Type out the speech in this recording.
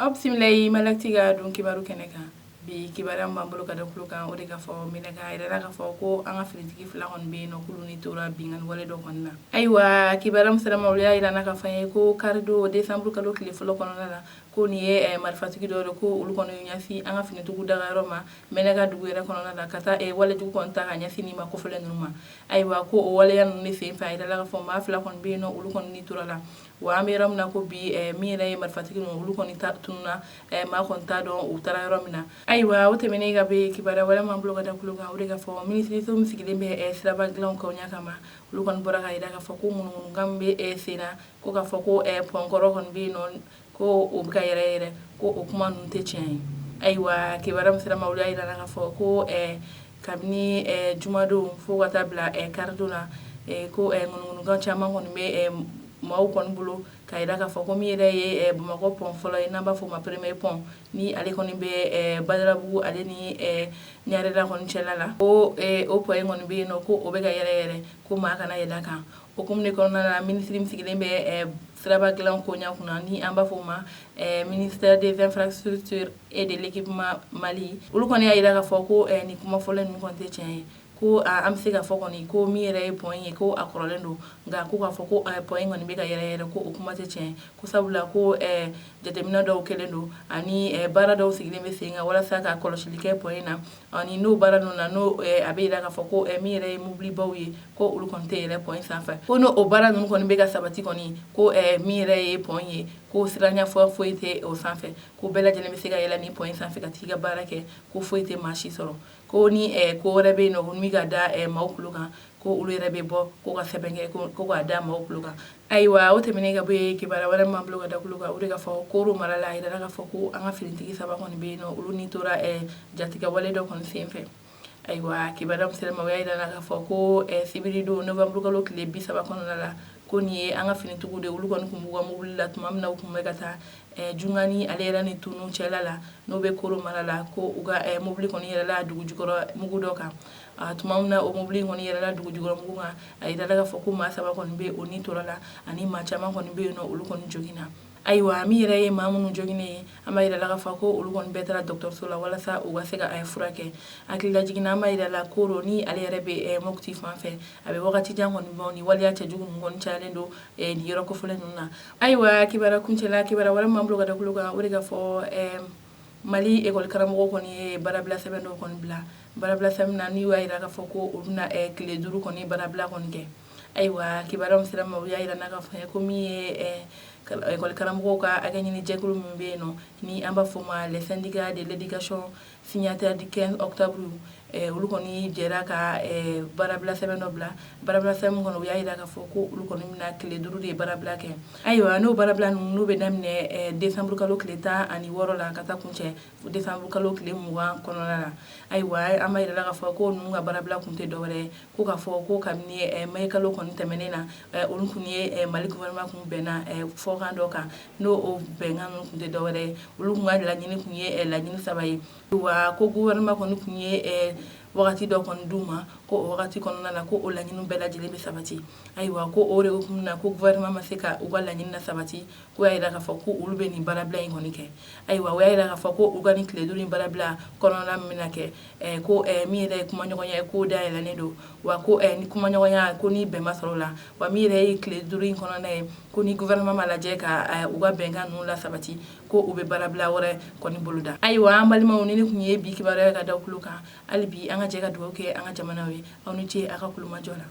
Bisimilayi malaktiga don kibaru kɛnɛ kan bi kibaruya b'an bolo ka da kulo kan o de ka fɔ minɛka yɛrɛ ka fɔ ko an ka finitigi fila kɔni bɛ yen nɔ k'olu ni tora binganni wale dɔ kɔni na ayiwa kibaruya min sera ma olu y'a yira n'a ka fɔ ye ko karido desanburu kalo tile fɔlɔ kɔnɔna la ko nin ye marifatigi dɔ de ko olu kɔni ɲɛsin an ka finitigiw dagayɔrɔ ma mɛnɛka dugu yɛrɛ kɔnɔna la ka taa walejugu kɔni ta ka ɲɛsin nin ma kofɔlen ninnu ma ayiwa ko o waleya ninnu de sen fɛ a yira la ka fɔ maa fila kɔni bɛ yen nɔ olu kɔni ni tora la wa an bɛ yɔrɔ min na ko bi min yɛrɛ ye marifatigi ninnu olu kɔni tununa maa kɔni t'a dɔn u taara yɔrɔ min na ayiwa o tɛmɛnen ka bɛ kibaruya wɛrɛ m'an bolo ka da kulo kan o de ka fɔ minisiriso min sigilen bɛ siraba dilanw kɔɲa kama olu kɔni bɔra ka yira ka fɔ ko ŋunuŋunukan bɛ sen na ko ka fɔ ko pɔnkɔrɔ kɔni bɛ yen nɔ ko o bɛ ka yɛrɛ yɛrɛ ko o kuma ninnu tɛ tiɲɛ ye ayiwa kibaruya min sera ma olu y'a yira ka fɔ ko kabini jumadon fo ka taa bila karidon na ko ŋunuŋunukan caman kɔni bɛ maaw kɔni bolo ka yira ka fɔ ko min yɛrɛ ye bamakɔ pɔn fɔlɔ ye n'an b'a fɔ o ma premier pɔn ni ale kɔni bɛ badarabugu ale ni ɲarela kɔni cɛla la ko o pɔn kɔni bɛ yen nɔ ko o bɛ ka yɛrɛ yɛrɛ ko maa kana yɛlɛ kan o kuma de kɔnɔna na minisiri min sigilen bɛ siraba dilan koɲa kunna ni an b'a fɔ o ma ministère des infrastructures et de l'équipement Mali olu kɔni y'a yira ka fɔ ko nin kuma fɔlɔ ninnu kɔni tɛ tiɲɛ ye ko an bɛ se ka fɔ kɔni ko min yɛrɛ ye pɔn ye ko a kɔrɔlen don nka ko k'a fɔ ko pɔn kɔni bɛ ka yɛrɛ yɛrɛ ko o kuma tɛ tiɲɛ ko sabula ko jateminɛ dɔw kɛlen don ani baara dɔw sigilen bɛ sen kan walasa ka kɔlɔsili kɛ pɔn na ani n'o baara ninnu na n'o a bɛ yira ka fɔ ko min yɛrɛ ye mobilibaw ye ko olu kɔni tɛ yɛrɛ pɔn sanfɛ ko n'o baara ninnu kɔni bɛ ka sabati kɔni ko min yɛrɛ ye pɔn ye ko siranya foyi tɛ o sanfɛ ko bɛɛ lajɛlen bɛ se ka yɛlɛ ni pɔn sanfɛ ka t'i ka baara kɛ ko foyi tɛ maa si sɔrɔ ko ni ko wɛrɛ bɛ yen nɔ ko min ka da maaw kulo kan ko olu yɛrɛ bɛ bɔ ko ka sɛbɛn kɛ ko k'a da maaw kulo kan ayiwa o tɛmɛnen ka bɔ yen kibaruya wɛrɛ m'an bolo ka da kulo kan o de ka fɔ koro mara la a yira ka fɔ ko an ka finitigi saba kɔni bɛ yen nɔ olu ni tora jatigɛ wale dɔ kɔni sen fɛ ayiwa kibaruya min sera ma o y'a yira ka fɔ ko sibiri don novembre kalo tile 30 kɔnɔna la ko nin ye an ka finitigiw de olu kɔni tun b'u ka mobili la tuma min na u tun bɛ ka taa jungani ale yɛrɛ ni tunu cɛla la n'o bɛ koro mara la ko u ka mobili kɔni yɛrɛla dugu jukɔrɔ mugu dɔ kan tuma min na o mobili kɔni yɛrɛla dugu jukɔrɔ mugu kan a yira ka fɔ ko maa saba kɔni bɛ o ni tora la ani maa caman kɔni bɛ yen nɔ olu kɔni joginna ayiwa min yɛrɛ ye maa minnu joginnen ye an b'a yira ka fɔ ko olu kɔni bɛɛ taara dɔgɔtɔrɔso la walasa u ka se ka furakɛ hakilila jiginna an b'a yira la ko ni ale yɛrɛ bɛ Mopti fan fɛ a bɛ wagati jan kɔni bɔ ni waleya cɛjugu ninnu kɔni cayalen don nin yɔrɔ kofɔlen ninnu na ayiwa kibaruya kuncɛla kibaruya wɛrɛ m'an bolo ka da kulo kan o de ka fɔ Mali ekɔli karamɔgɔ kɔni ye baarabila sɛbɛn dɔw kɔni bila baarabila sɛbɛn na ni y'a yira ka fɔ ko olu bɛna tile 5 kɔni baarabila kɔni kɛ ayiwa kibaruya min sera ma o y'a yira n'a ka fɔ ko min ye ekɔli karamɔgɔw ka hakɛ ɲini jɛkulu min bɛ yen nɔ ni an b'a fɔ o ma les syndicats de l'éducation signataires du 15 octobre olu kɔni jɛra ka baarabila sɛbɛn dɔ bila baarabila sɛbɛn kɔnɔ o y'a yira ka fɔ ko olu kɔni bɛna tile 5 de baarabila kɛ ayiwa n'o baarabila ninnu n'u bɛ daminɛ desanburu kalo tile 16 la ka taa kuncɛ desanburu kalo tile 20 kɔnɔna la ayiwa an b'a yira ka fɔ ko ninnu ka baarabila kun tɛ dɔwɛrɛ ye ko ka fɔ ko kabini mai kalo kɔni tɛmɛnen na olu kun ye Mali gouvernement kun bɛnna fɔkan dɔ kan n'o bɛnkan ninnu kun tɛ dɔwɛrɛ ye olu kun ka laɲini kun ye laɲini 3 ye wa ko gouvernement kɔni kun ye wagati dɔ kɔni d'u ma ko o wagati kɔnɔna na ko o laɲiniw bɛɛ lajɛlen bɛ sabati ayiwa ko o de hukumu na ko gouvernement ma se ka u ka laɲini sabati ko y'a yira ka fɔ ko olu bɛ nin baarabila in kɔni kɛ ayiwa o y'a yira ka fɔ ko u ka nin tile 5 in baarabila kɔnɔna min bɛna kɛ ko min yɛrɛ ye kumaɲɔgɔnya ye ko dayɛlɛnnen don wa ko ni kumaɲɔgɔnya ko ni bɛn ma sɔrɔ o la wa min yɛrɛ ye tile 5 in kɔnɔna ye ko ni gouvernement ma lajɛ ka u ka bɛnkan ninnu la sabati ko u bɛ baarabila wɛrɛ kɔni boloda ayiwa an balimaw ni kun ye bi kibaruya ka da kulo kan hali bi an ka jɛ ka dugawu kɛ an ka jamana ye aw ni ce a ka kulumajɔ la